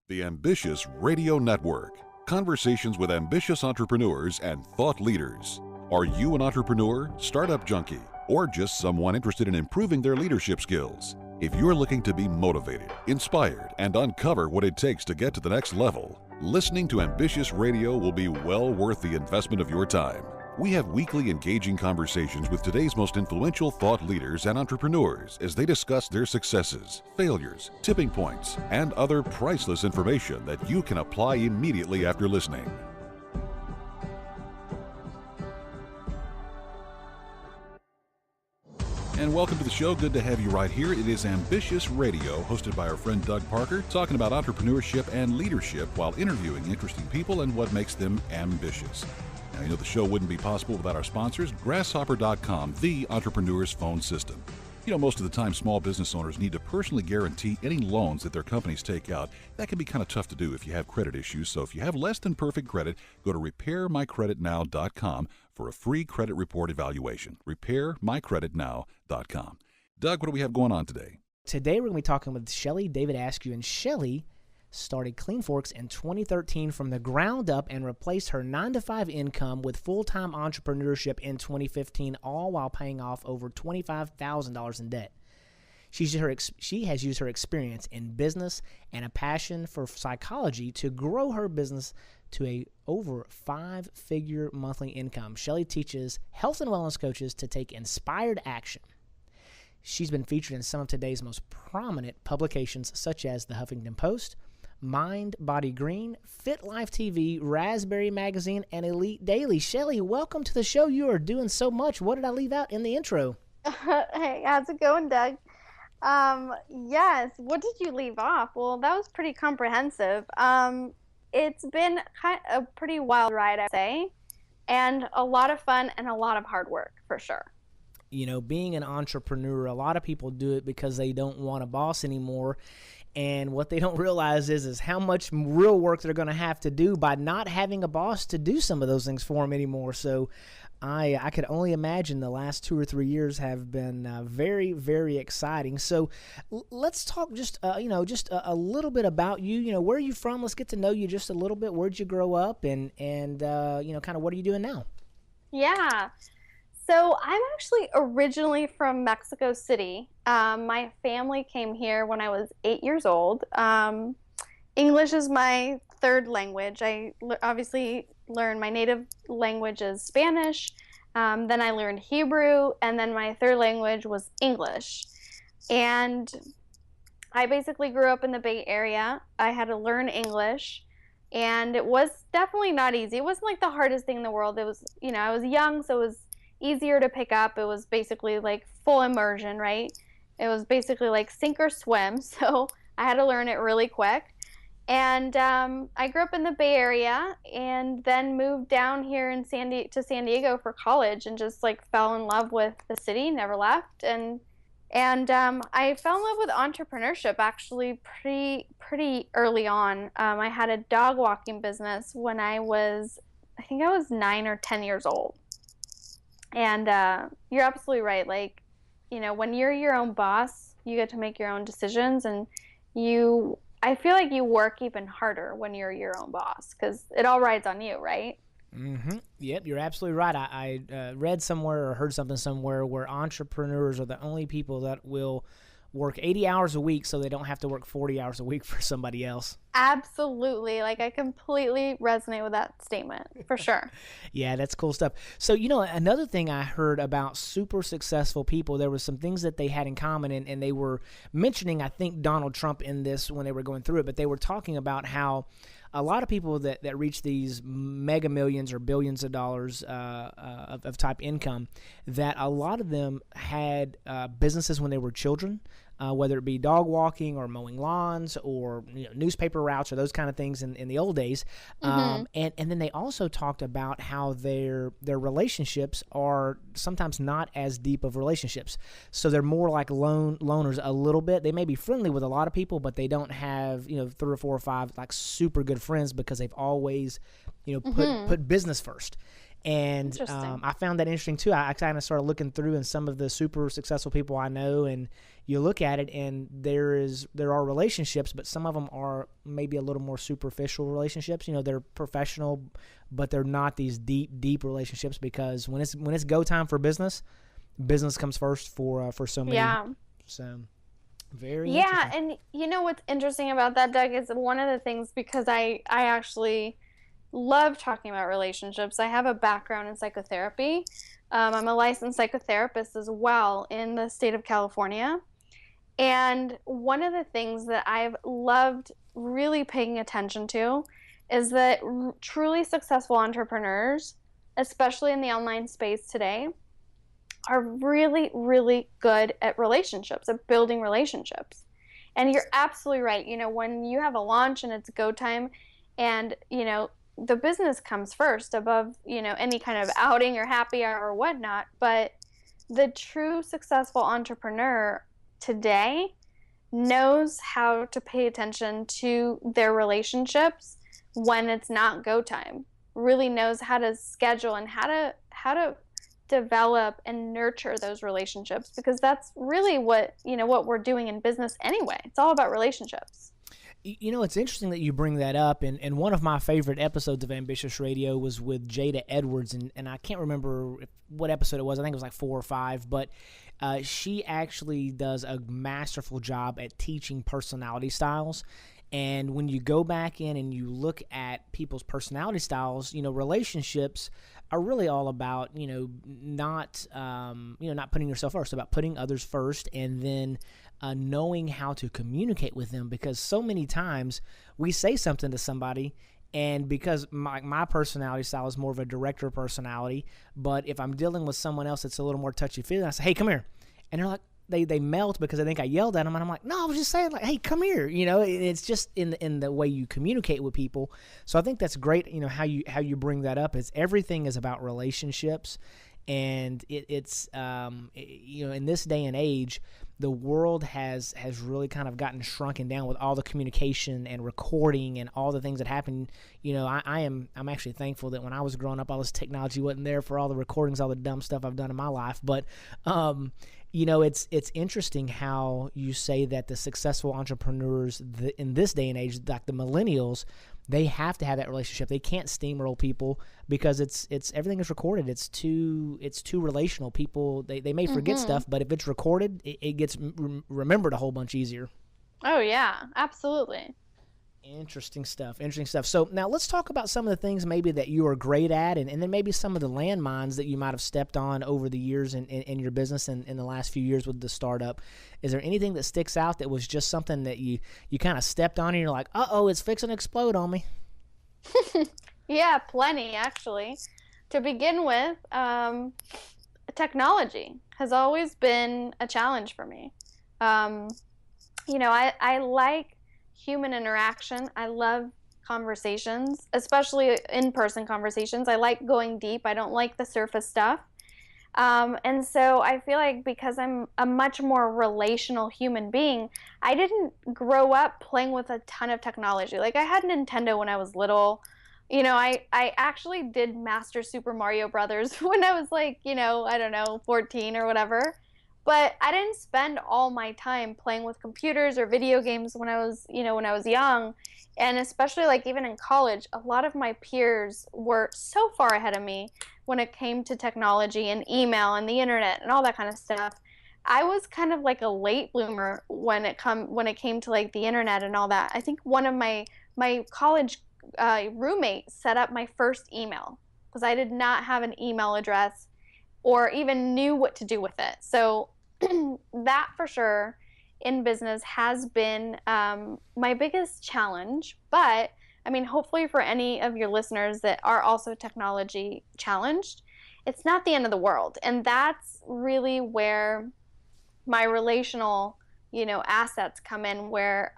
The Ambitious Radio Network. Conversations with ambitious entrepreneurs and thought leaders. Are you an entrepreneur, startup junkie, or just someone interested in improving their leadership skills? If you're looking to be motivated, inspired, and uncover what it takes to get to the next level, listening to Ambitious Radio will be well worth the investment of your time. We have weekly engaging conversations with today's most influential thought leaders and entrepreneurs as they discuss their successes, failures, tipping points, and other priceless information that you can apply immediately after listening. And welcome to the show. Good to have you right here. It is Ambitious Radio, hosted by our friend Doug Parker, talking about entrepreneurship and leadership while interviewing interesting people and what makes them ambitious. Now, you know the show wouldn't be possible without our sponsors, Grasshopper.com, the entrepreneur's phone system. You know, most of the time, small business owners need to personally guarantee any loans that their companies take out. That can be kind of tough to do if you have credit issues. So if you have less than perfect credit, go to RepairMyCreditNow.com for a free credit report evaluation. RepairMyCreditNow.com. Doug, what do we have going on today? Today we're going to be talking with Shelley Davidescu, and Shelley started Clean Forks in 2013 from the ground up and replaced her 9-to-5 income with full-time entrepreneurship in 2015, all while paying off over $25,000 in debt. She has used her experience in business and a passion for psychology to grow her business to a over 5-figure monthly income. Shelley teaches health and wellness coaches to take inspired action. She's been featured in some of today's most prominent publications, such as the Huffington Post, Mind, Body Green, Fit Life TV, Raspberry Magazine, and Elite Daily. Shelley, welcome to the show. You are doing so much. What did I leave out in the intro? Hey, how's it going, Doug? Yes, what did you leave off? Well, that was pretty comprehensive. It's been a pretty wild ride, I'd say, and a lot of fun and a lot of hard work, for sure. You know, being an entrepreneur, a lot of people do it because they don't want a boss anymore. And what they don't realize is how much real work they're going to have to do by not having a boss to do some of those things for them anymore. So I could only imagine the last 2 or 3 years have been very, very exciting. So let's talk just a little bit about you. You know, where are you from? Let's get to know you just a little bit. Where'd you grow up? And kind of what are you doing now? Yeah. So I'm actually originally from Mexico City. My family came here when I was 8 years old. English is my third language. I obviously learned my native language is Spanish. Then I learned Hebrew, and then my third language was English. And I basically grew up in the Bay Area. I had to learn English, and it was definitely not easy. It wasn't like the hardest thing in the world. It was, I was young, so it was easier to pick up. It was basically like full immersion, right? It was basically like sink or swim. So I had to learn it really quick. And I grew up in the Bay Area and then moved down here in San Diego for college and just like fell in love with the city, never left. And I fell in love with entrepreneurship actually pretty early on. I had a dog walking business when I was 9 or 10 years old. And you're absolutely right. Like, when you're your own boss, you get to make your own decisions, and I feel like you work even harder when you're your own boss because it all rides on you, right? Mm-hmm. Yep, you're absolutely right. I read somewhere or heard something somewhere where entrepreneurs are the only people that will work 80 hours a week so they don't have to work 40 hours a week for somebody else. Absolutely. Like, I completely resonate with that statement, for sure. Yeah, that's cool stuff. So, another thing I heard about super successful people, there was some things that they had in common, and they were mentioning, I think, Donald Trump in this when they were going through it, but they were talking about how a lot of people that reach these mega millions or billions of dollars of type income, that a lot of them had businesses when they were children, whether it be dog walking or mowing lawns or newspaper routes or those kind of things in the old days. And then they also talked about how their relationships are sometimes not as deep of relationships. So they're more like loners a little bit. They may be friendly with a lot of people, but they don't have 3 or 4 or 5 like super good friends because they've always put business first. And I found that interesting too. I kind of started looking through and some of the super successful people I know, and you look at it, and there are relationships, but some of them are maybe a little more superficial relationships. You know, they're professional, but they're not these deep relationships, because when it's go time for business comes first for so many. Yeah. So very interesting. And you know what's interesting about that, Doug, is one of the things, because I actually love talking about relationships. I have a background in psychotherapy. I'm a licensed psychotherapist as well in the state of California. And one of the things that I've loved really paying attention to is that truly successful entrepreneurs, especially in the online space today, are really, really good at relationships, at building relationships. And you're absolutely right. You know, when you have a launch and it's go time, and, you know, the business comes first above, you know, any kind of outing or happy hour or whatnot. But the true successful entrepreneur today knows how to pay attention to their relationships when it's not go time, really knows how to schedule and how to develop and nurture those relationships, because that's really what we're doing in business anyway. It's all about relationships. You know, it's interesting that you bring that up, and one of my favorite episodes of Ambitious Radio was with Jada Edwards, and I can't remember what episode it was. I think it was like 4 or 5, but she actually does a masterful job at teaching personality styles. And when you go back in and you look at people's personality styles, you know, relationships are really all about, you know, not putting yourself first, about putting others first, and then knowing how to communicate with them, because so many times we say something to somebody, and because my personality style is more of a director personality, but if I'm dealing with someone else that's a little more touchy-feely, I say, hey, come here. And they're like, they melt because I think I yelled at them, and I'm like, no, I was just saying, like, hey, come here. You know, it's just in the way you communicate with people. So I think that's great. You know, how you bring that up is everything is about relationships, and it's you know, in this day and age, the world has really kind of gotten shrunken down with all the communication and recording and all the things that happen. You know, I'm actually thankful that when I was growing up, all this technology wasn't there for all the recordings, all the dumb stuff I've done in my life. But you know, it's interesting how you say that the successful entrepreneurs in this day and age, like the millennials, they have to have that relationship. They can't steamroll people because it's everything is recorded. It's too relational. People they may forget stuff, but if it's recorded, it gets remembered a whole bunch easier. Oh yeah, absolutely. Interesting stuff. So now let's talk about some of the things maybe that you are great at, and then maybe some of the landmines that you might have stepped on over the years in your business and in the last few years with the startup. Is there anything that sticks out that was just something that you kind of stepped on and you're like, uh-oh, it's fixing to explode on me? Yeah, plenty, actually. To begin with, technology has always been a challenge for me. You know, I like human interaction. I love conversations, especially in-person conversations. I like going deep. I don't like the surface stuff. And so I feel like because I'm a much more relational human being, I didn't grow up playing with a ton of technology. Like, I had Nintendo when I was little. You know, I actually did master Super Mario Brothers when I was like, you know, I don't know, 14 or whatever. But I didn't spend all my time playing with computers or video games when I was young. And especially like even in college, a lot of my peers were so far ahead of me when it came to technology and email and the internet and all that kind of stuff. I was kind of like a late bloomer when it came to like the internet and all that. I think one of my college roommates set up my first email because I did not have an email address or even knew what to do with it. So that for sure in business has been my biggest challenge. But I mean, hopefully for any of your listeners that are also technology challenged, it's not the end of the world. And that's really where my relational, you know, assets come in, where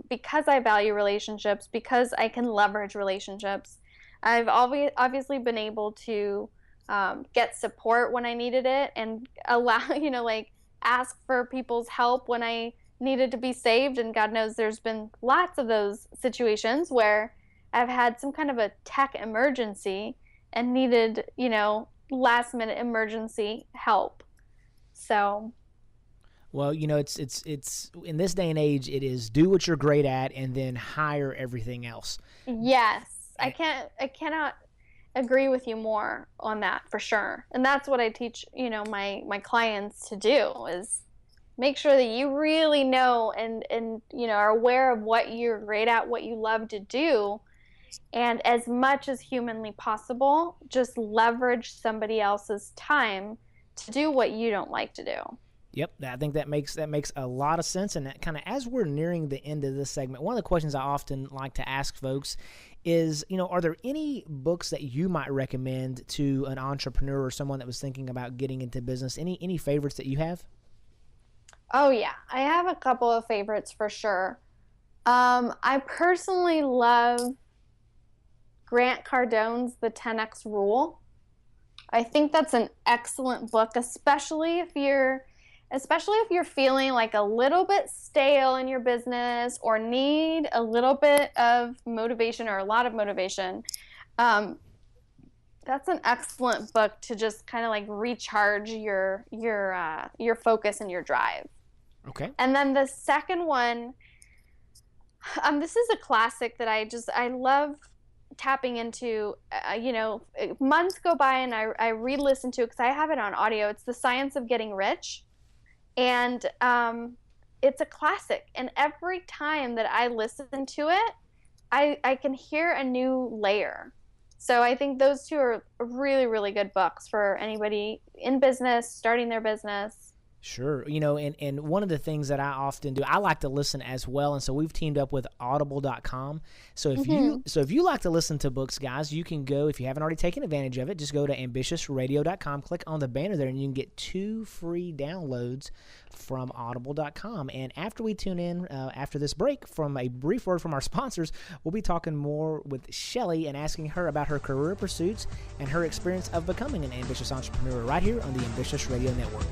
because I value relationships, because I can leverage relationships, I've obviously been able to get support when I needed it and allow, you know, like ask for people's help when I needed to be saved. And God knows there's been lots of those situations where I've had some kind of a tech emergency and needed, last minute emergency help. So, well, it's in this day and age, it is do what you're great at and then hire everything else. yes, I cannot agree with you more on that, for sure. And that's what I teach, my clients to do, is make sure that you really know and are aware of what you're great at, what you love to do, and as much as humanly possible, just leverage somebody else's time to do what you don't like to do. Yep, I think that makes a lot of sense. And that kind of, as we're nearing the end of this segment, one of the questions I often like to ask folks is, are there any books that you might recommend to an entrepreneur or someone that was thinking about getting into business? Any favorites that you have? Oh yeah, I have a couple of favorites for sure. I personally love Grant Cardone's The 10X Rule. I think that's an excellent book, especially if you're feeling like a little bit stale in your business or need a little bit of motivation or a lot of motivation. That's an excellent book to just kind of like recharge your focus and your drive. Okay. And then the second one, this is a classic that I love tapping into. Months go by and I re-listen to it because I have it on audio. It's The Science of Getting Rich. And it's a classic. And every time that I listen to it, I can hear a new layer. So I think those two are really, really good books for anybody in business, starting their business. Sure. And one of the things that I often do, I like to listen as well. And so we've teamed up with audible.com. So if you like to listen to books, guys, you can go, if you haven't already taken advantage of it, just go to ambitiousradio.com, click on the banner there, and you can get 2 free downloads from audible.com. And after we tune in, after this break, from a brief word from our sponsors, we'll be talking more with Shelley and asking her about her career pursuits and her experience of becoming an ambitious entrepreneur right here on the Ambitious Radio Network.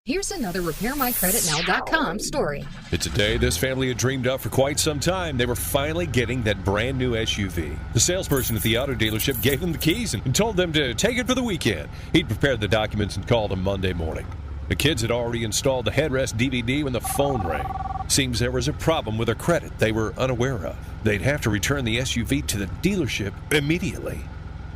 Here's another RepairMyCreditNow.com story. It's a day this family had dreamed of for quite some time. They were finally getting that brand new SUV. The salesperson at the auto dealership gave them the keys and told them to take it for the weekend. He'd prepared the documents and called them Monday morning. The kids had already installed the headrest DVD when the phone rang. Seems there was a problem with their credit they were unaware of. They'd have to return the SUV to the dealership immediately.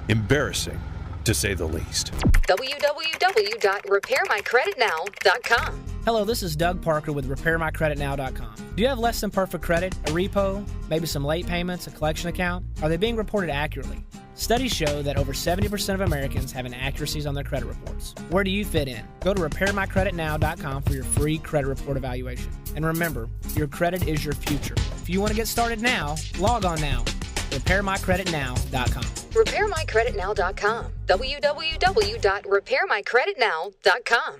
Embarrassing, to say the least. www.repairmycreditnow.com. Hello, this is Doug Parker with RepairMyCreditNow.com. Do you have less than perfect credit, a repo, maybe some late payments, a collection account? Are they being reported accurately? Studies show that over 70% of Americans have inaccuracies on their credit reports. Where do you fit in? Go to RepairMyCreditNow.com for your free credit report evaluation. And remember, your credit is your future. If you want to get started now, log on now. RepairMyCreditNow.com. RepairMyCreditNow.com. www.repairmycreditnow.com.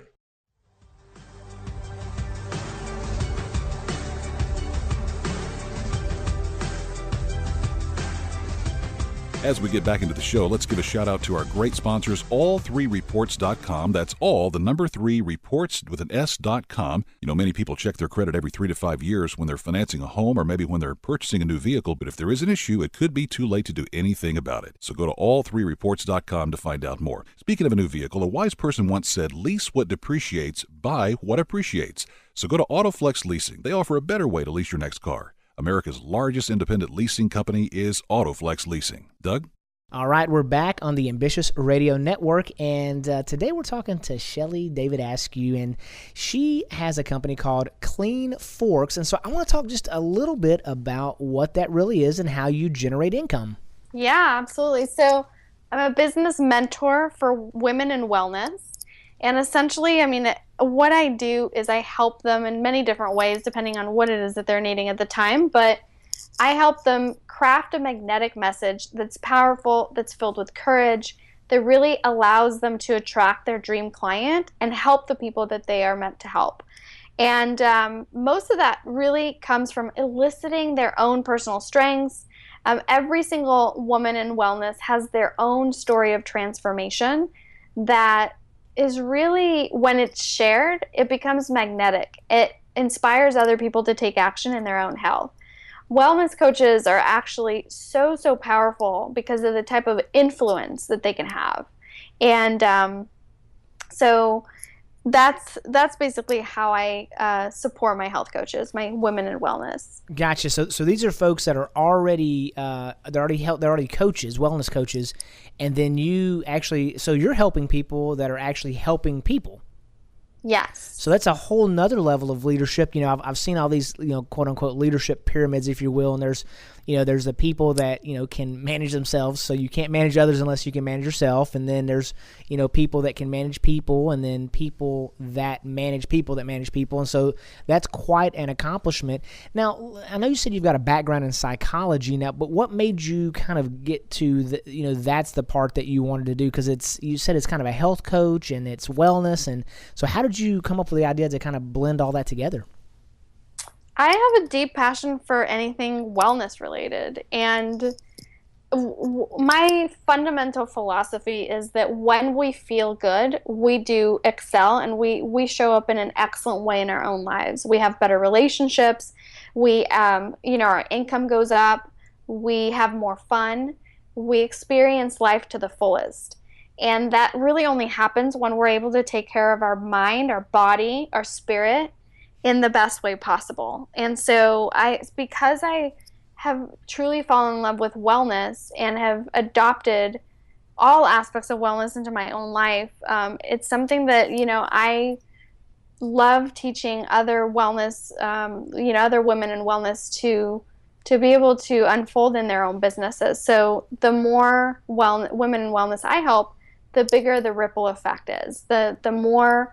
As we get back into the show, let's give a shout out to our great sponsors, all3reports.com. That's all, the number 3 reports with an S.com. Many people check their credit every 3 to 5 years when they're financing a home or maybe when they're purchasing a new vehicle. But if there is an issue, it could be too late to do anything about it. So go to all3reports.com to find out more. Speaking of a new vehicle, a wise person once said, lease what depreciates, buy what appreciates. So go to Autoflex Leasing. They offer a better way to lease your next car. America's largest independent leasing company is Autoflex Leasing. Doug? All right, we're back on the Ambitious Radio Network, and today we're talking to Shelley Davidescu, and she has a company called Clean Forks, and so I want to talk just a little bit about what that really is and how you generate income. Yeah, absolutely. So I'm a business mentor for women in wellness, and essentially, what I do is I help them in many different ways depending on what it is that they're needing at the time, but I help them craft a magnetic message that's powerful, that's filled with courage, that really allows them to attract their dream client and help the people that they are meant to help. And most of that really comes from eliciting their own personal strengths. Every single woman in wellness has their own story of transformation that is really, when it's shared, it becomes magnetic. It inspires other people to take action in their own health. wellness coaches are actually so powerful because of the type of influence that they can have. And so that's basically how I support my health coaches, my women in wellness. Gotcha. So these are folks that are already they're already coaches, wellness coaches, and then you're helping people that are actually helping people. Yes. So that's a whole nother level of leadership. I've seen all these, quote unquote leadership pyramids, if you will. And there's the people that, can manage themselves. So you can't manage others unless you can manage yourself. And then there's, people that can manage people, and then people that manage people that manage people. And so that's quite an accomplishment. Now, I know you said you've got a background in psychology now, but what made you kind of get to that's the part that you wanted to do? Because you said it's kind of a health coach and it's wellness. And so how did you come up with the idea to kind of blend all that together? I have a deep passion for anything wellness related. And my fundamental philosophy is that when we feel good, we do excel, and we show up in an excellent way in our own lives. We have better relationships. We, our income goes up. We have more fun. We experience life to the fullest. And that really only happens when we're able to take care of our mind, our body, our spirit in the best way possible. And so because I have truly fallen in love with wellness and have adopted all aspects of wellness into my own life, it's something that, I love teaching other wellness, other women in wellness to be able to unfold in their own businesses. So the more women in wellness I help, the bigger the ripple effect is. The more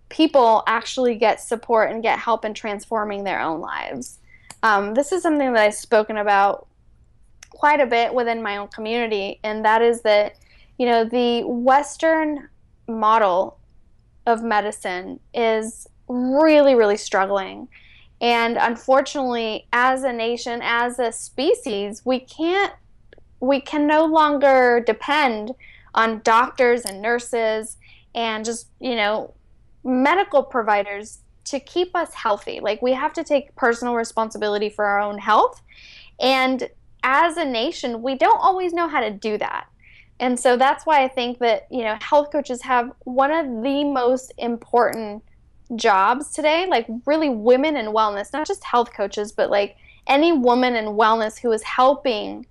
people actually get support and get help in transforming their own lives. This is something that I've spoken about quite a bit within my own community, and that is that, the Western model of medicine is really, really struggling. And unfortunately, as a nation, as a species, we can no longer depend on doctors and nurses and just, medical providers to keep us healthy. Like, we have to take personal responsibility for our own health. And as a nation, we don't always know how to do that. And so that's why I think that, health coaches have one of the most important jobs today, like really women in wellness, not just health coaches, but like any woman in wellness who is helping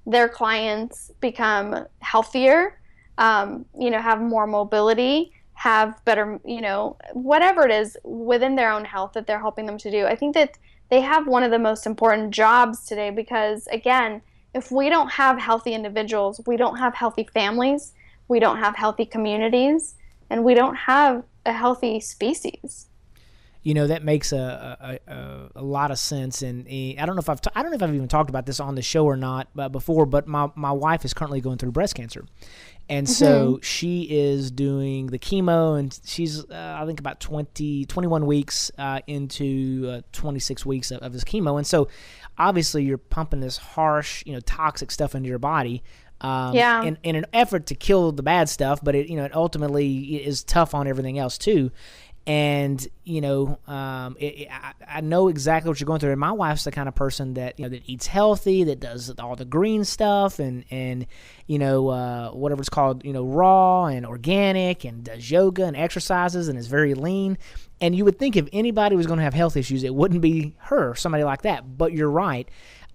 their clients become healthier, have more mobility, have better, whatever it is within their own health that they're helping them to do. I think that they have one of the most important jobs today because, again, if we don't have healthy individuals, we don't have healthy families, we don't have healthy communities, and we don't have a healthy species. That makes a lot of sense, and I don't know if I've even talked about this on the show or not before, but my wife is currently going through breast cancer, and so she is doing the chemo, and she's I think about 21 weeks into 26 weeks of this chemo, and so obviously you're pumping this harsh, toxic stuff into your body. In an effort to kill the bad stuff, but it ultimately is tough on everything else too. And, I know exactly what you're going through. And my wife's the kind of person that, that eats healthy, that does all the green stuff and whatever it's called, raw and organic, and does yoga and exercises and is very lean. And you would think if anybody was going to have health issues, it wouldn't be her, somebody like that. But you're right.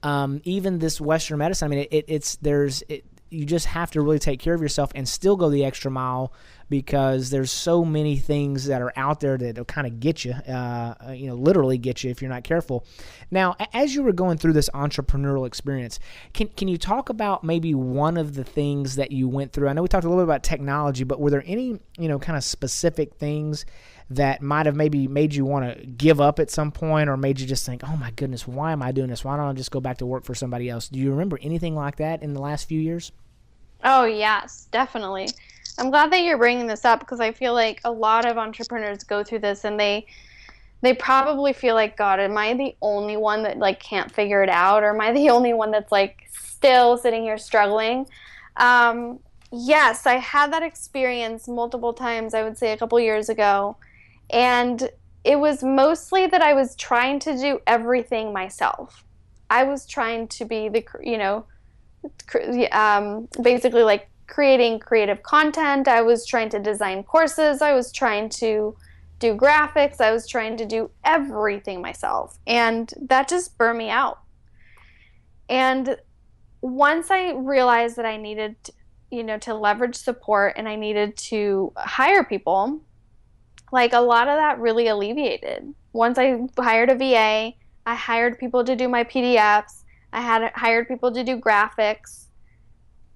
Even this Western medicine, I mean, you just have to really take care of yourself and still go the extra mile, because there's so many things that are out there that will kind of get you, literally get you if you're not careful. Now, as you were going through this entrepreneurial experience, can you talk about maybe one of the things that you went through? I know we talked a little bit about technology, but were there any, kind of specific things that might have maybe made you want to give up at some point, or made you just think, oh my goodness, why am I doing this? Why don't I just go back to work for somebody else? Do you remember anything like that in the last few years? Oh, yes, definitely. I'm glad that you're bringing this up, because I feel like a lot of entrepreneurs go through this, and they probably feel like, God, am I the only one that like can't figure it out? Or am I the only one that's like still sitting here struggling? Yes, I had that experience multiple times, I would say a couple years ago. And it was mostly that I was trying to do everything myself. I was trying to be basically like creating creative content. I was trying to design courses. I was trying to do graphics. I was trying to do everything myself. And that just burned me out. And once I realized that I needed, to leverage support and I needed to hire people, like a lot of that really alleviated. Once I hired a VA, I hired people to do my PDFs. I had hired people to do graphics.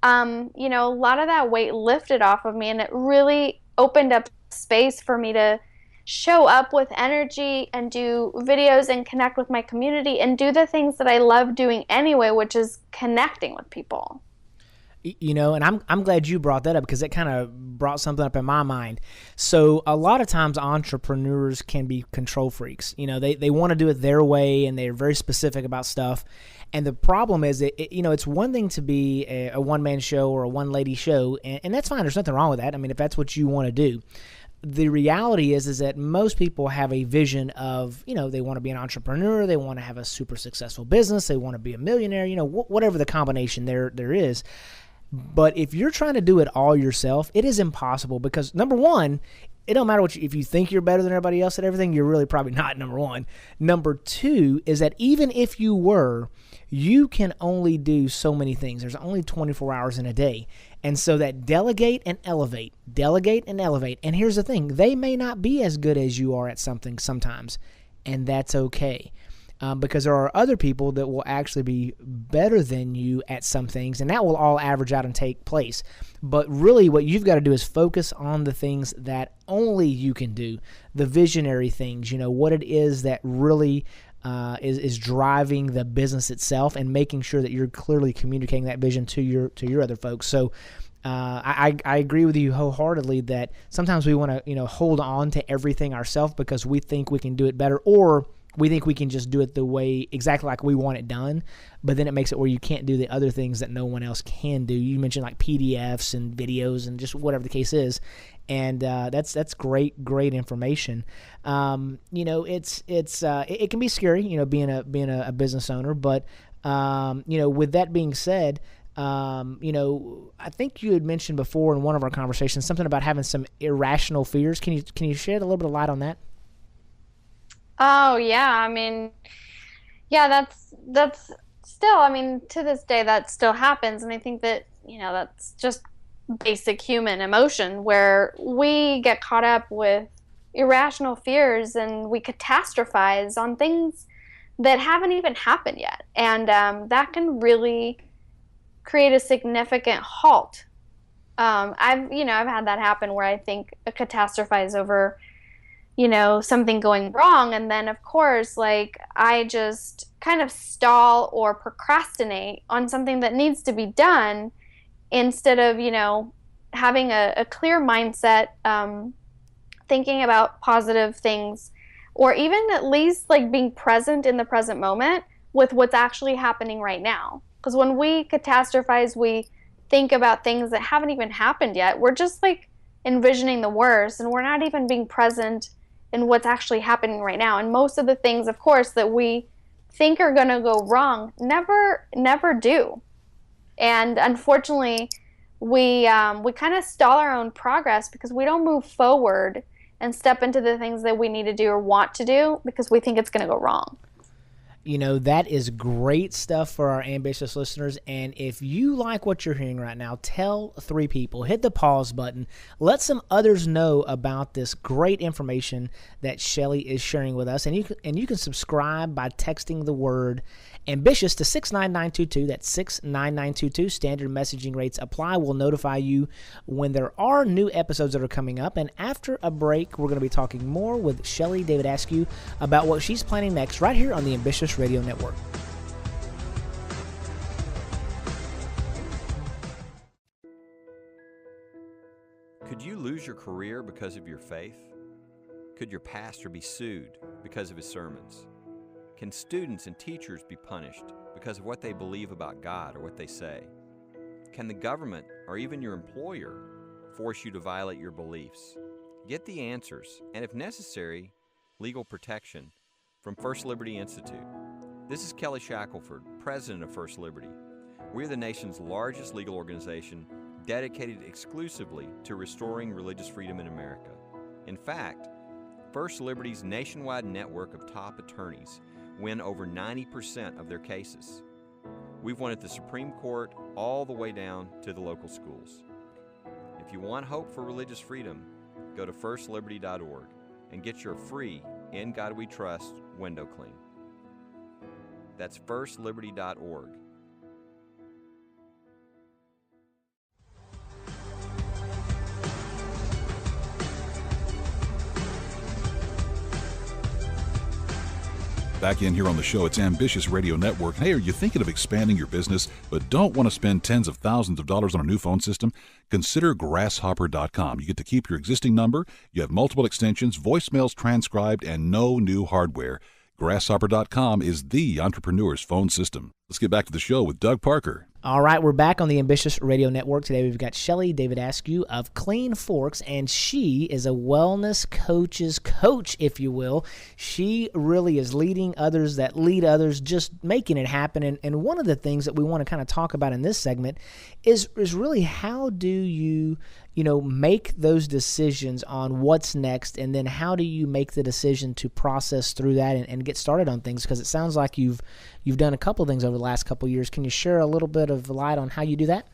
A lot of that weight lifted off of me, and it really opened up space for me to show up with energy and do videos and connect with my community and do the things that I love doing anyway, which is connecting with people. And I'm glad you brought that up, because it kind of brought something up in my mind. So a lot of times entrepreneurs can be control freaks. They want to do it their way, and they're very specific about stuff. And the problem is, it's one thing to be a one-man show or a one-lady show, and that's fine. There's nothing wrong with that. I mean, if that's what you want to do. The reality is that most people have a vision of, they want to be an entrepreneur, they want to have a super successful business, they want to be a millionaire, whatever the combination there is. But if you're trying to do it all yourself, it is impossible, because number one, it don't matter if you think you're better than everybody else at everything, you're really probably not, number one. Number two is that even if you were, you can only do so many things. There's only 24 hours in a day. And so that delegate and elevate. And here's the thing, they may not be as good as you are at something sometimes, and that's okay. Because there are other people that will actually be better than you at some things, and that will all average out and take place. But really what you've got to do is focus on the things that only you can do, the visionary things, what it is that really is driving the business itself, and making sure that you're clearly communicating that vision to your other folks. So I agree with you wholeheartedly that sometimes we want to hold on to everything ourselves because we think we can do it better, or we think we can just do it the way exactly like we want it done, but then it makes it where you can't do the other things that no one else can do. You mentioned like PDFs and videos and just whatever the case is, and that's great information. It can be scary, being a business owner, but with that being said, I think you had mentioned before in one of our conversations something about having some irrational fears. Can you shed a little bit of light on that? Oh yeah, I mean, yeah, that's still, I mean, to this day that still happens, and I think that, that's just basic human emotion, where we get caught up with irrational fears and we catastrophize on things that haven't even happened yet, and that can really create a significant halt. I've had that happen where I think a catastrophize over something going wrong. And then, of course, like I just kind of stall or procrastinate on something that needs to be done instead of, having a clear mindset, thinking about positive things, or even at least like being present in the present moment with what's actually happening right now. Because when we catastrophize, we think about things that haven't even happened yet. We're just like envisioning the worst, and we're not even being present in what's actually happening right now. And most of the things, of course, that we think are going to go wrong never do. And unfortunately, we kind of stall our own progress because we don't move forward and step into the things that we need to do or want to do because we think it's going to go wrong. That is great stuff for our ambitious listeners. And if you like what you're hearing right now, tell 3 people, hit the pause button, let some others know about this great information that Shelley is sharing with us. And you can subscribe by texting the word ambitious to 69922. That's 69922. Standard messaging rates apply. We'll notify you when there are new episodes that are coming up. And after a break, we're going to be talking more with Shelley Davidescu about what she's planning next right here on the Ambitious Radio Network. Could you lose your career because of your faith? Could your pastor be sued because of his sermons? Can students and teachers be punished because of what they believe about God or what they say? Can the government or even your employer force you to violate your beliefs? Get the answers, and if necessary, legal protection from First Liberty Institute. This is Kelly Shackelford, president of First Liberty. We're the nation's largest legal organization dedicated exclusively to restoring religious freedom in America. In fact, First Liberty's nationwide network of top attorneys win over 90% of their cases. We've won at the Supreme Court all the way down to the local schools. If you want hope for religious freedom, go to firstliberty.org and get your free In God We Trust window clean. That's firstliberty.org. Back in here on the show, it's Ambitious Radio Network. Hey, are you thinking of expanding your business but don't want to spend tens of thousands of dollars on a new phone system? Consider Grasshopper.com. You get to keep your existing number, you have multiple extensions, voicemails transcribed, and no new hardware. Grasshopper.com is the entrepreneur's phone system. Let's get back to the show with Doug Parker. All right, we're back on the Ambitious Radio Network. Today we've got Shelley Davidescu of Clean Forks, and she is a wellness coach's coach, if you will. She really is leading others that lead others, just making it happen. And one of the things that we want to kind of talk about in this segment is really how do you make those decisions on what's next, and then how do you make the decision to process through that and get started on things? Because it sounds like you've done a couple of things over the last couple of years. Can you share a little bit of light on how you do that?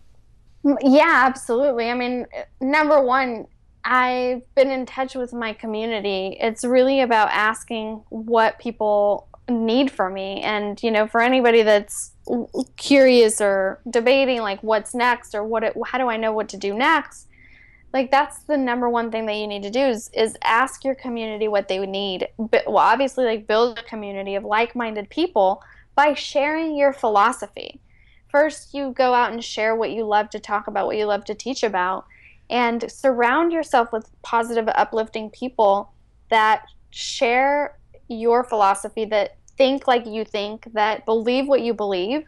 Yeah, absolutely. I mean, number one, I've been in touch with my community. It's really about asking what people need from me. And, for anybody that's curious or debating, like, what's next or how do I know what to do next? Like, that's the number one thing that you need to do is ask your community what they would need. Well, obviously, like, build a community of like-minded people by sharing your philosophy. First, you go out and share what you love to talk about, what you love to teach about, and surround yourself with positive, uplifting people that share your philosophy, that think like you think, that believe what you believe,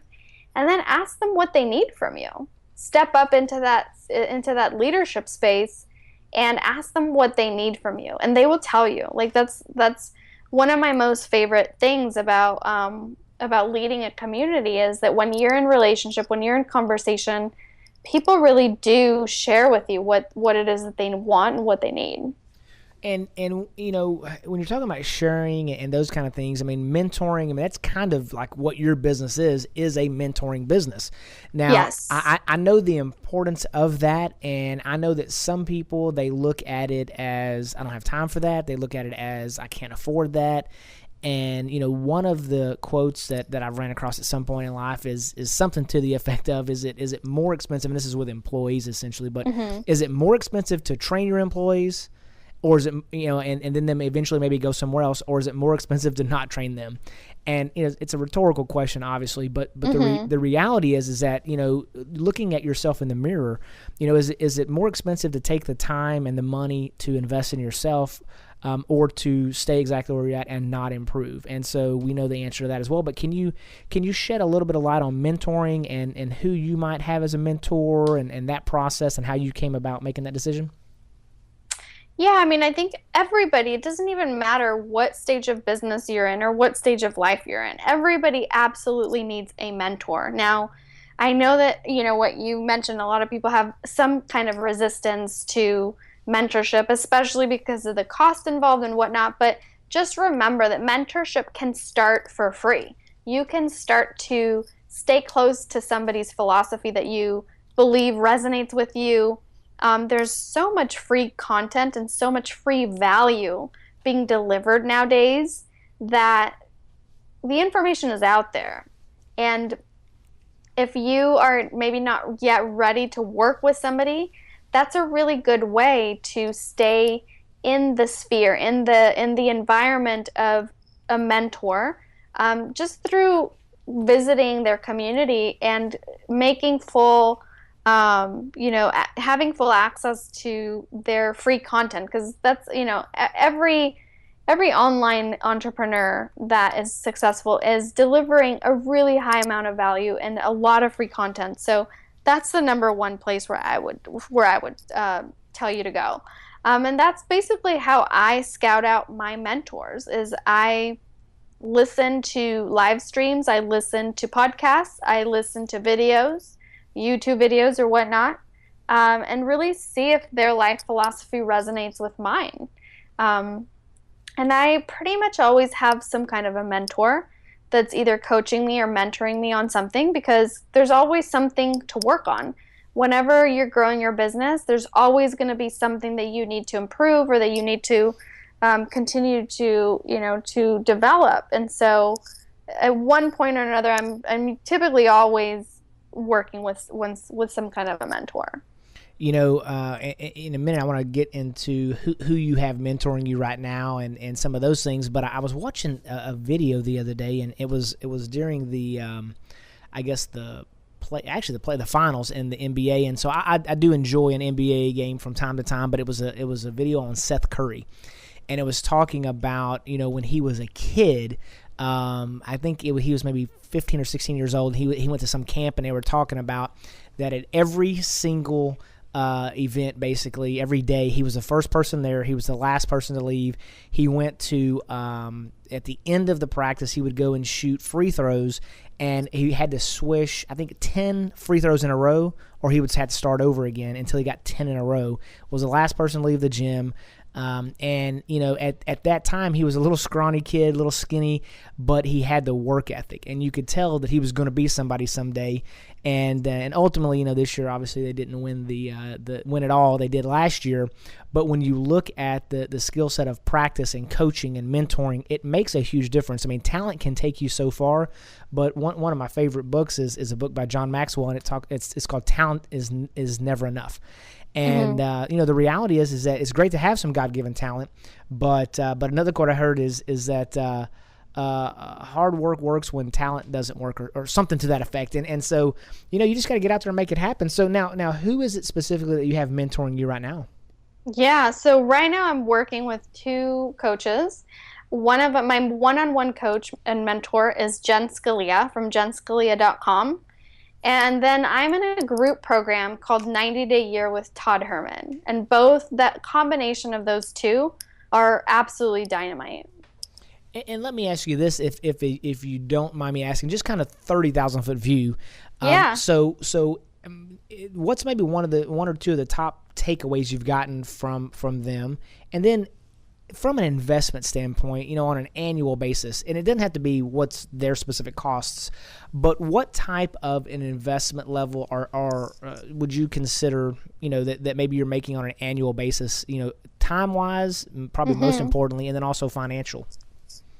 and then ask them what they need from you. Step up into that leadership space and ask them what they need from you, and they will tell you. Like, that's one of my most favorite things about leading a community is that when you're in relationship, when you're in conversation, people really do share with you what it is that they want and what they need. And when you're talking about sharing and those kind of things, I mean, mentoring, that's kind of like what your business is a mentoring business. Now, yes. I know the importance of that, and I know that some people, they look at it as, I don't have time for that. They look at it as, I can't afford that. And, one of the quotes that I've ran across at some point in life is something to the effect of, is it more expensive, and this is with employees essentially, but is it more expensive to train your employees, or is it, and then them eventually maybe go somewhere else, or is it more expensive to not train them? And it's a rhetorical question, obviously, but the reality is that, looking at yourself in the mirror, is it more expensive to take the time and the money to invest in yourself, or to stay exactly where you're at and not improve? And so we know the answer to that as well. But can you shed a little bit of light on mentoring and who you might have as a mentor and that process and how you came about making that decision? Yeah, I mean, I think everybody, it doesn't even matter what stage of business you're in or what stage of life you're in. Everybody absolutely needs a mentor. Now, I know that, what you mentioned, a lot of people have some kind of resistance to mentorship, especially because of the cost involved and whatnot. But just remember that mentorship can start for free. You can start to stay close to somebody's philosophy that you believe resonates with you. There's so much free content and so much free value being delivered nowadays that the information is out there. And if you are maybe not yet ready to work with somebody, that's a really good way to stay in the sphere, in the environment of a mentor, just through visiting their community and making full having full access to their free content, because that's, every online entrepreneur that is successful is delivering a really high amount of value and a lot of free content. So that's the number one place where I would tell you to go. And that's basically how I scout out my mentors, is I listen to live streams. I listen to podcasts. I listen to videos, YouTube videos or whatnot, and really see if their life philosophy resonates with mine. And I pretty much always have some kind of a mentor that's either coaching me or mentoring me on something, because there's always something to work on. Whenever you're growing your business, there's always going to be something that you need to improve or that you need to continue to, to develop. And so at one point or another, I'm typically always working with some kind of a mentor. In a minute, I want to get into who you have mentoring you right now and some of those things. But I was watching a video the other day, and it was during the, the finals in the NBA. And so I do enjoy an NBA game from time to time. But it was a video on Seth Curry, and it was talking about when he was a kid. I think he was maybe 15 or 16 years old. He went to some camp, and they were talking about that at every single event, basically every day, he was the first person there, he was the last person to leave. He went to at the end of the practice, he would go and shoot free throws, and he had to swish, I think, 10 free throws in a row, or he would have to start over again until he got 10 in a row. Was the last person to leave the gym. At that time, he was a little scrawny kid, a little skinny, but he had the work ethic, and you could tell that he was going to be somebody someday. And ultimately, this year, obviously, they didn't win win it all. They did last year. But when you look at the skill set of practice and coaching and mentoring, it makes a huge difference. I mean, talent can take you so far. But one of my favorite books is a book by John Maxwell, and it's called "Talent is Never Enough." And the reality is that it's great to have some God-given talent, but another quote I heard is that hard work works when talent doesn't work, or something to that effect. And so you just got to get out there and make it happen. So now who is it specifically that you have mentoring you right now? Yeah, so right now I'm working with two coaches. One of them, my one-on-one coach and mentor, is Jen Scalia from jenscalia.com. And then I'm in a group program called 90 Day Year with Todd Herman. And that combination of those two are absolutely dynamite. And let me ask you this, if you don't mind me asking, just kind of 30,000-foot view. Yeah. So what's maybe one or two of the top takeaways you've gotten from them? And then from an investment standpoint, on an annual basis, and it doesn't have to be what's their specific costs, but what type of an investment level would you consider, that maybe you're making on an annual basis, time-wise, probably most importantly, and then also financial?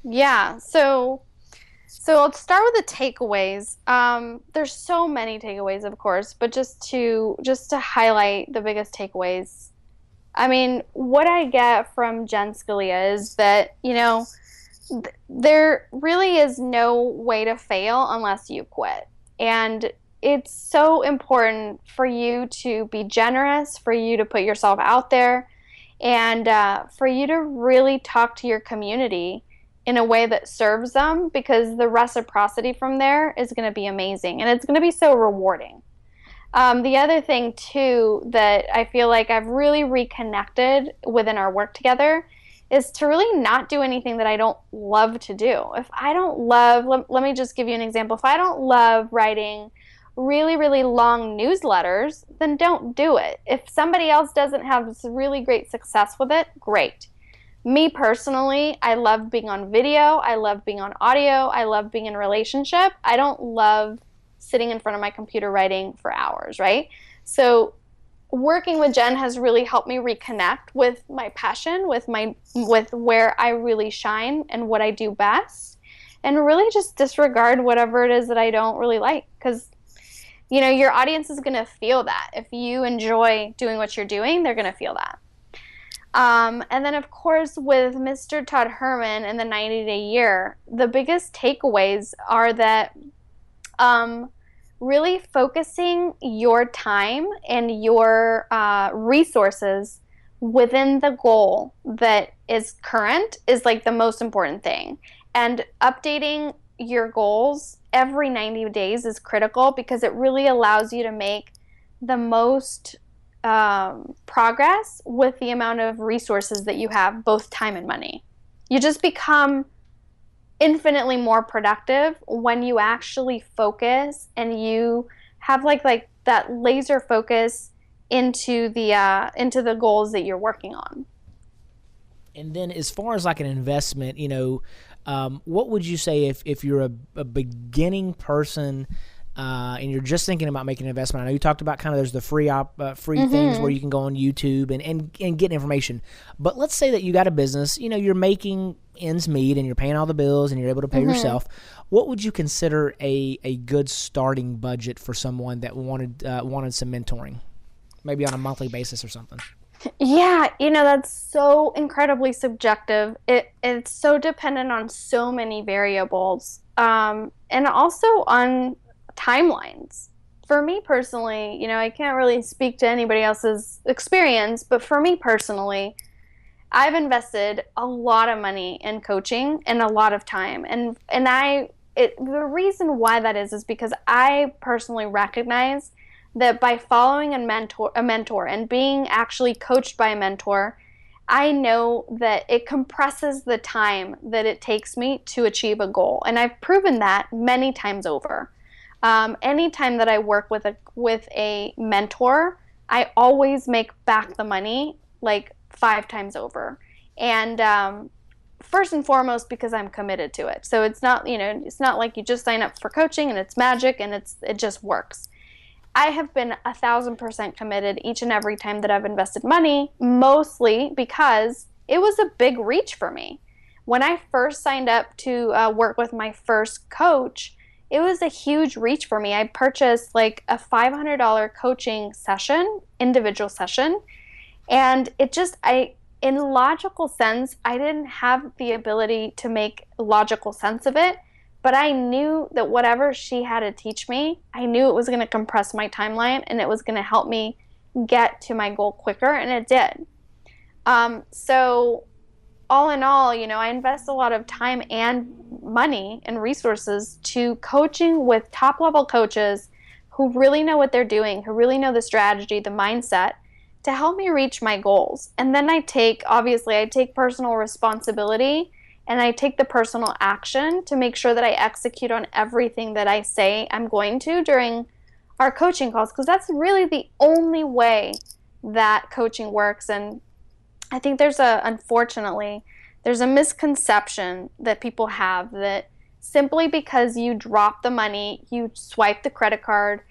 Yeah, so I'll start with the takeaways. There's so many takeaways, of course, but just to highlight the biggest takeaways. I mean, what I get from Jen Scalia is that, there really is no way to fail unless you quit. And it's so important for you to be generous, for you to put yourself out there, and for you to really talk to your community in a way that serves them, because the reciprocity from there is going to be amazing, and it's going to be so rewarding. The other thing, too, that I feel like I've really reconnected within our work together is to really not do anything that I don't love to do. If I don't love, let me just give you an example. If I don't love writing really, really long newsletters, then don't do it. If somebody else doesn't have really great success with it, great. Me personally, I love being on video. I love being on audio. I love being in a relationship. I don't love sitting in front of my computer writing for hours, right? So working with Jen has really helped me reconnect with my passion, with where I really shine and what I do best, and really just disregard whatever it is that I don't really like, because your audience is going to feel that. If you enjoy doing what you're doing, they're going to feel that. And then, of course, with Mr. Todd Herman and the 90-Day Year, the biggest takeaways are that really focusing your time and your resources within the goal that is current is like the most important thing. And updating your goals every 90 days is critical, because it really allows you to make the most progress with the amount of resources that you have, both time and money. You just become infinitely more productive when you actually focus and you have like that laser focus into the goals that you're working on. And then as far as like an investment, what would you say if you're a beginning person and you're just thinking about making an investment? I know you talked about kind of there's the free things where you can go on YouTube and get information. But let's say that you got a business, you're making ends meet and you're paying all the bills and you're able to pay yourself. What would you consider a good starting budget for someone that wanted some mentoring, maybe on a monthly basis or something? Yeah, that's so incredibly subjective. It's so dependent on so many variables, and also on timelines. For me personally, I can't really speak to anybody else's experience, but for me personally, I've invested a lot of money in coaching and a lot of time, and the reason why that is because I personally recognize that by following a mentor and being actually coached by a mentor, I know that it compresses the time that it takes me to achieve a goal. And I've proven that many times over. Anytime that I work with a mentor, I always make back the money like 5 times over. And first and foremost, because I'm committed to it. So it's not, it's not like you just sign up for coaching and it's magic and it just works. I have been 1,000% committed each and every time that I've invested money, mostly because it was a big reach for me. When I first signed up to work with my first coach, it was a huge reach for me. I purchased like a $500 coaching session, individual session, and in logical sense, I didn't have the ability to make logical sense of it. But I knew that whatever she had to teach me, I knew it was going to compress my timeline and it was going to help me get to my goal quicker, and it did. So all in all, I invest a lot of time and money and resources to coaching with top-level coaches who really know what they're doing, who really know the strategy, the mindset, to help me reach my goals. And then I take personal responsibility and I take the personal action to make sure that I execute on everything that I say I'm going to during our coaching calls, because that's really the only way that coaching works. And I think unfortunately, there's a misconception that people have that simply because you drop the money, you swipe the credit card,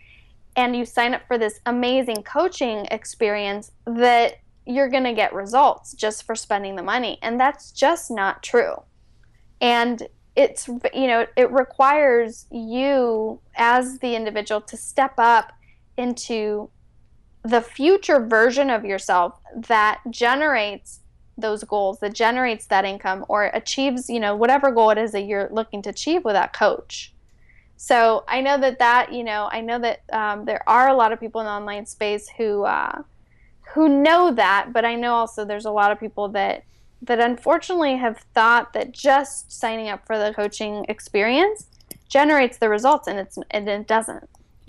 and you sign up for this amazing coaching experience, that you're going to get results just for spending the money. And that's just not true. And it requires you as the individual to step up into the future version of yourself that generates those goals, that generates that income, or achieves, whatever goal it is that you're looking to achieve with that coach. So I know that there are a lot of people in the online space who know that, but I know also there's a lot of people that unfortunately have thought that just signing up for the coaching experience generates the results, and it doesn't.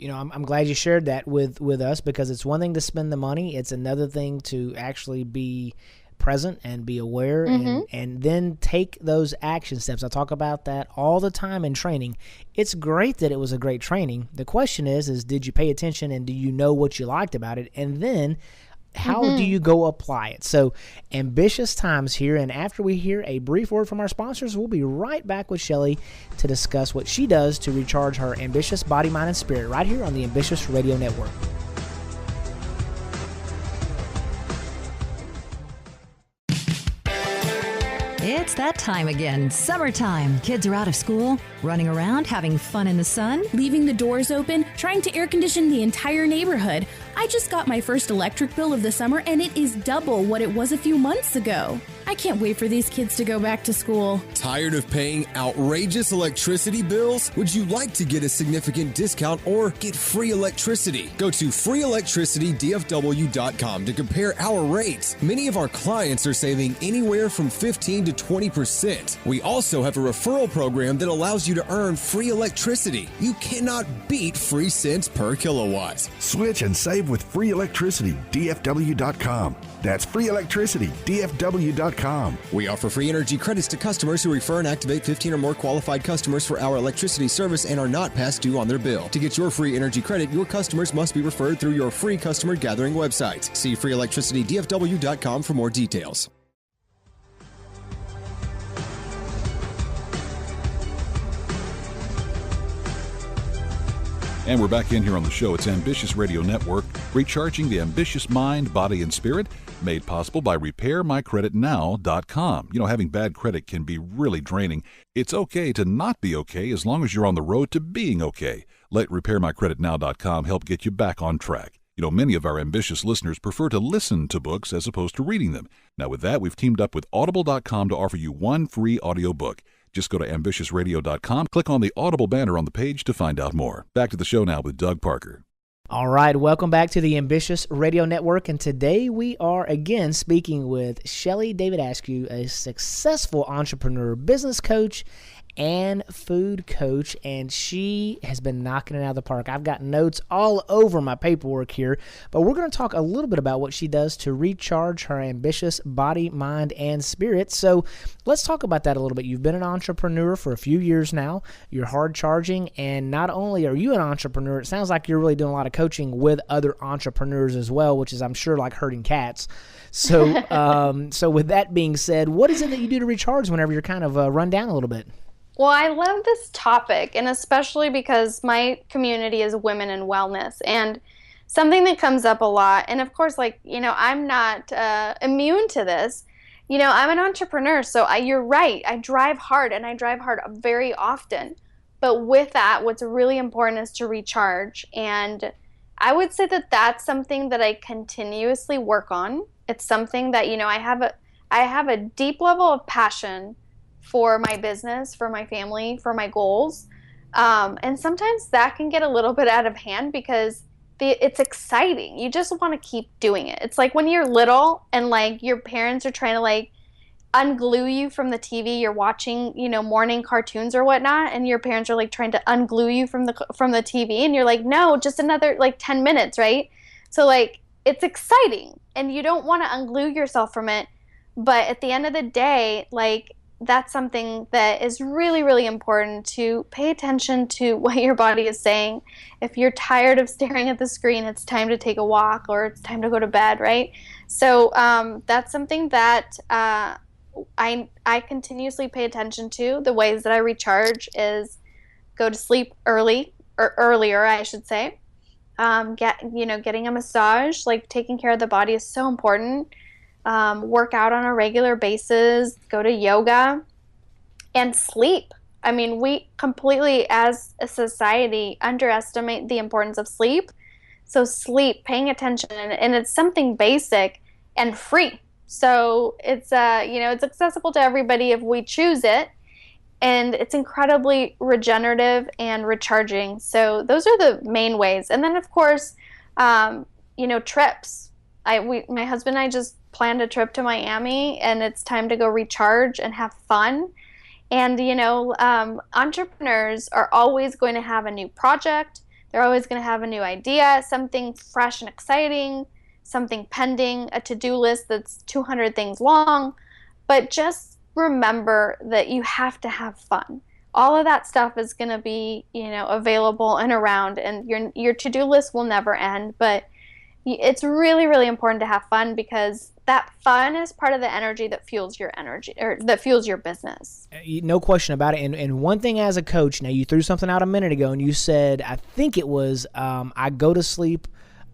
I'm glad you shared that with us, because it's one thing to spend the money. It's another thing to actually be present and be aware and then take those action steps. I talk about that all the time in training. It's great that it was a great training. The question is did you pay attention and do you know what you liked about it? And then how do you go apply it? So ambitious times here. And after we hear a brief word from our sponsors, we'll be right back with Shelley to discuss what she does to recharge her ambitious body, mind, and spirit right here on the Ambitious Radio Network. It's that time again. Summertime. Kids are out of school, running around, having fun in the sun. Leaving the doors open, trying to air condition the entire neighborhood. I just got my first electric bill of the summer, and it is double what it was a few months ago. I can't wait for these kids to go back to school. Tired of paying outrageous electricity bills? Would you like to get a significant discount or get free electricity? Go to freeelectricitydfw.com to compare our rates. Many of our clients are saving anywhere from 15 to 20%. We also have a referral program that allows you to earn free electricity. You cannot beat free cents per kilowatt. Switch and save with freeelectricitydfw.com. That's freeelectricitydfw.com. ShelleyDavidescu.com. We offer free energy credits to customers who refer and activate 15 or more qualified customers for our electricity service and are not past due on their bill. To get your free energy credit, your customers must be referred through your free customer gathering website. See freeelectricitydfw.com for more details. And we're back in here on the show. It's Ambitious Radio Network, recharging the ambitious mind, body, and spirit, made possible by RepairMyCreditNow.com. You know, having bad credit can be really draining. It's okay to not be okay as long as you're on the road to being okay. Let RepairMyCreditNow.com help get you back on track. You know, many of our ambitious listeners prefer to listen to books as opposed to reading them. Now, with that, we've teamed up with Audible.com to offer you one free audiobook. Just go to AmbitiousRadio.com, click on the Audible banner on the page to find out more. Back to the show now with Doug Parker. All right, welcome back to the Ambitious Radio Network, and today we are again speaking with Shelley Davidescu, a successful entrepreneur, business coach, and food coach, and she has been knocking it out of the park. I've got notes all over my paperwork here, but we're going to talk a little bit about what she does to recharge her ambitious body, mind, and spirit. So let's talk about that a little bit. You've been an entrepreneur for a few years now. You're hard charging, and not only are you an entrepreneur, it sounds like you're really doing a lot of coaching with other entrepreneurs as well, which is, I'm sure, like herding cats. So, so with that being said, what is it that you do to recharge whenever you're kind of run down a little bit? Well, I love this topic, and especially because my community is women in wellness, and something that comes up a lot, and of course, like, you know, I'm not immune to this. You know, I'm an entrepreneur, so you're right. I drive hard, and I drive hard very often. But with that, what's really important is to recharge, and I would say that that's something that I continuously work on. It's something that, you know, I have a deep level of passion for my business, for my family, for my goals. And sometimes that can get a little bit out of hand because it's exciting. You just want to keep doing it. It's like when you're little and like your parents are trying to like unglue you from the TV. You're watching, you know, morning cartoons or whatnot, and your parents are like trying to unglue you from the TV, and you're like, no, just another like 10 minutes, right? So like it's exciting and you don't want to unglue yourself from it. But at the end of the day, like, that's something that is really, really important to pay attention to what your body is saying. If you're tired of staring at the screen, it's time to take a walk or it's time to go to bed, right? So that's something that I continuously pay attention to. The ways that I recharge is go to sleep early, or earlier, I should say. Getting a massage, like taking care of the body is so important. Work out on a regular basis, go to yoga, and sleep. I mean, we completely, as a society, underestimate the importance of sleep. So sleep, paying attention, and it's something basic and free. So it's it's accessible to everybody if we choose it, and it's incredibly regenerative and recharging. So those are the main ways. And then, of course, trips. My husband and I just planned a trip to Miami, and it's time to go recharge and have fun. And, entrepreneurs are always going to have a new project. They're always going to have a new idea, something fresh and exciting, something pending, a to-do list that's 200 things long. But just remember that you have to have fun. All of that stuff is going to be, available and around, and your to-do list will never end. But it's really, really important to have fun, because that fun is part of the energy that fuels your energy, or that fuels your business. No question about it. And one thing as a coach, now you threw something out a minute ago, and you said, I think it was, I go to sleep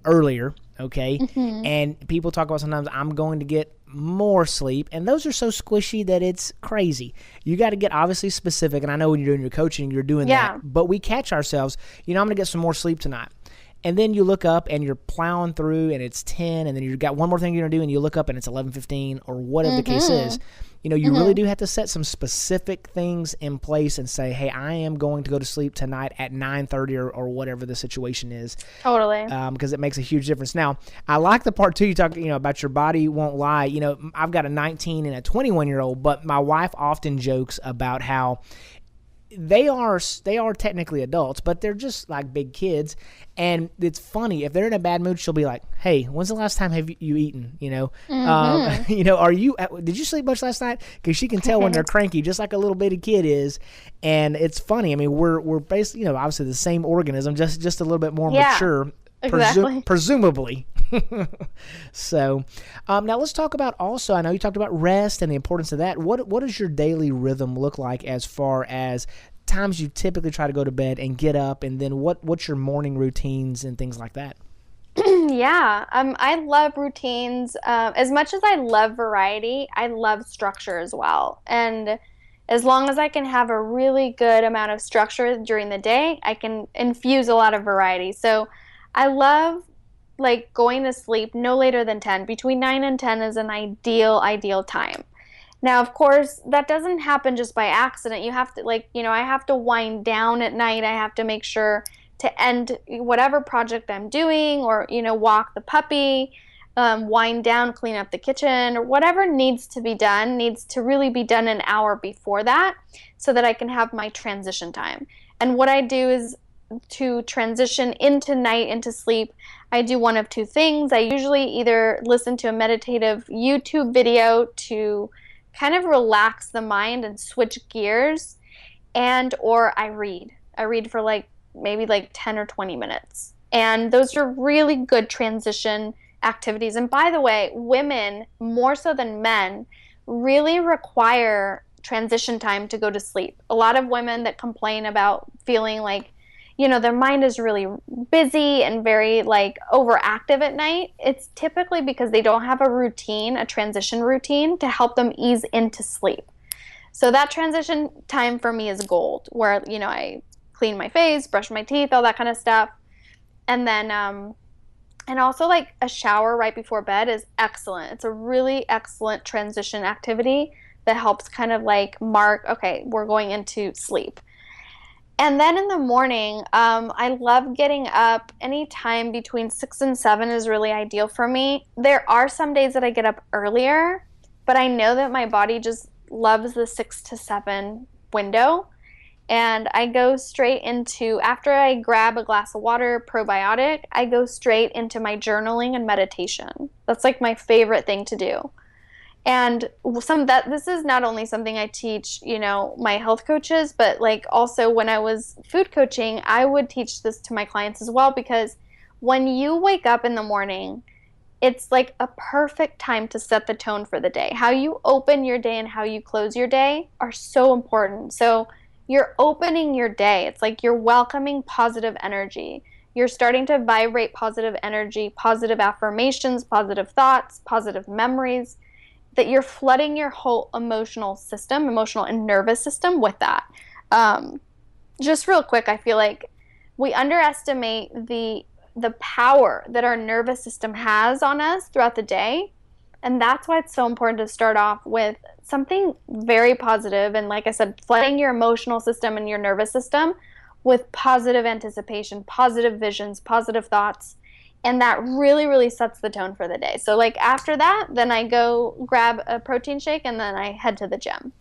earlier, okay? Mm-hmm. And people talk about sometimes I'm going to get more sleep, and those are so squishy that it's crazy. You got to get obviously specific, and I know when you're doing your coaching, you're doing that, but we catch ourselves, I'm going to get some more sleep tonight. And then you look up and you're plowing through and it's 10, and then you've got one more thing you're going to do, and you look up and it's 11:15 or whatever the case is. You really do have to set some specific things in place and say, hey, I am going to go to sleep tonight at 9:30 or whatever the situation is. Totally. Because it makes a huge difference. Now, I like the part too you talk about your body won't lie. I've got a 19 and a 21-year-old, but my wife often jokes about how they are technically adults, but they're just like big kids. And it's funny, if they're in a bad mood, she'll be like, "Hey, when's the last time have you eaten? Did you sleep much last night?" Because she can tell when they're cranky, just like a little bitty kid is. And it's funny. I mean, we're basically, obviously the same organism, just a little bit more mature, exactly. Presumably. So, now let's talk about also, I know you talked about rest and the importance of that. What does your daily rhythm look like as far as times you typically try to go to bed and get up, and then what's your morning routines and things like that? Yeah, I love routines. As much as I love variety, I love structure as well. And as long as I can have a really good amount of structure during the day, I can infuse a lot of variety. So I love like going to sleep no later than 10. Between 9 and 10 is an ideal time. Now, of course, that doesn't happen just by accident. You have to I have to wind down at night. I have to make sure to end whatever project I'm doing, or, walk the puppy, wind down, clean up the kitchen, or whatever needs to be done needs to really be done an hour before that, so that I can have my transition time. And what I do is, to transition into sleep, I do one of two things. I usually either listen to a meditative YouTube video to kind of relax the mind and switch gears, or I read. I read for maybe 10 or 20 minutes. And those are really good transition activities. And by the way, women, more so than men, really require transition time to go to sleep. A lot of women that complain about feeling like, their mind is really busy and very overactive at night, it's typically because they don't have a transition routine to help them ease into sleep. So that transition time for me is gold, where, I clean my face, brush my teeth, all that kind of stuff. And then, and also a shower right before bed is excellent. It's a really excellent transition activity that helps kind of mark, okay, we're going into sleep. And then in the morning, I love getting up. Anytime between 6 and 7 is really ideal for me. There are some days that I get up earlier, but I know that my body just loves the 6 to 7 window. And I go straight into, after I grab a glass of water, probiotic, I go straight into my journaling and meditation. That's my favorite thing to do. And this is not only something I teach, my health coaches, but also when I was food coaching, I would teach this to my clients as well, because when you wake up in the morning, it's a perfect time to set the tone for the day. How you open your day and how you close your day are so important. So you're opening your day. It's you're welcoming positive energy. You're starting to vibrate positive energy, positive affirmations, positive thoughts, positive memories, that you're flooding your whole emotional and nervous system with that. Just real quick, I feel like we underestimate the power that our nervous system has on us throughout the day. And that's why it's so important to start off with something very positive. And like I said, flooding your emotional system and your nervous system with positive anticipation, positive visions, positive thoughts. And that really, really sets the tone for the day. So after that, then I go grab a protein shake, and then I head to the gym.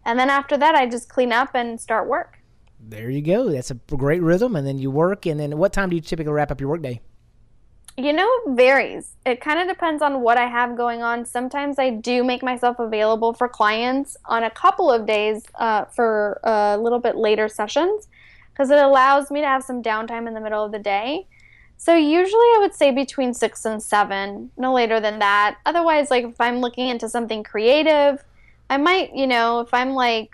And then after that, I just clean up and start work. There you go. That's a great rhythm. And then you work. And then what time do you typically wrap up your work day? It varies. It kind of depends on what I have going on. Sometimes I do make myself available for clients on a couple of days for a little bit later sessions, because it allows me to have some downtime in the middle of the day. So usually I would say between 6 and 7, no later than that. Otherwise, if I'm looking into something creative, I might, if I'm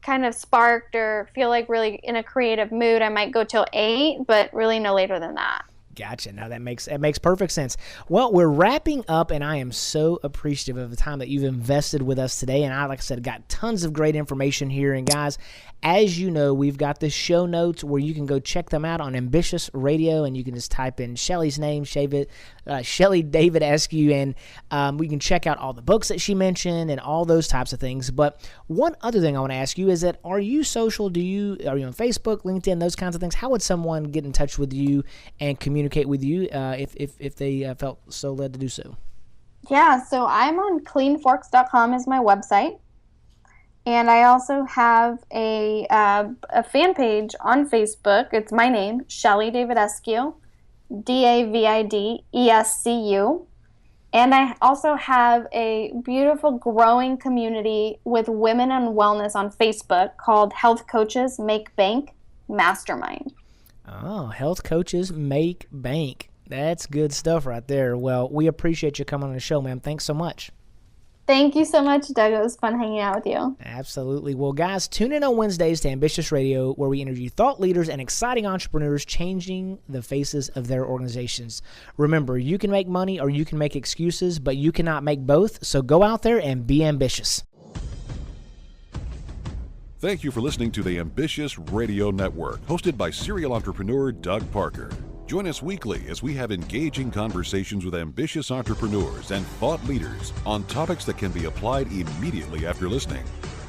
kind of sparked or feel really in a creative mood, I might go till 8, but really no later than that. Gotcha. Now that makes perfect sense. Well, we're wrapping up, and I am so appreciative of the time that you've invested with us today. And I, like I said, got tons of great information here. And guys, as you know, we've got the show notes where you can go check them out on Ambitious Radio, and you can just type in Shelley's name, Shelley Davidescu, and we can check out all the books that she mentioned and all those types of things. But one other thing I want to ask you is that, are you social? Are you on Facebook, LinkedIn, those kinds of things? How would someone get in touch with you and communicate with you if they felt so led to do so? Yeah, so I'm on cleanforks.com is my website. And I also have a fan page on Facebook. It's my name, Shelley Davidescu, Davidescu. And I also have a beautiful growing community with women and wellness on Facebook called Health Coaches Make Bank Mastermind. Oh, Health Coaches Make Bank. That's good stuff right there. Well, we appreciate you coming on the show, ma'am. Thanks so much. Thank you so much, Doug. It was fun hanging out with you. Absolutely. Well, guys, tune in on Wednesdays to Ambitious Radio, where we interview thought leaders and exciting entrepreneurs changing the faces of their organizations. Remember, you can make money or you can make excuses, but you cannot make both. So go out there and be ambitious. Thank you for listening to the Ambitious Radio Network, hosted by serial entrepreneur Doug Parker. Join us weekly as we have engaging conversations with ambitious entrepreneurs and thought leaders on topics that can be applied immediately after listening.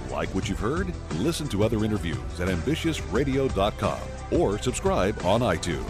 Like what you've heard? Listen to other interviews at ambitiousradio.com or subscribe on iTunes.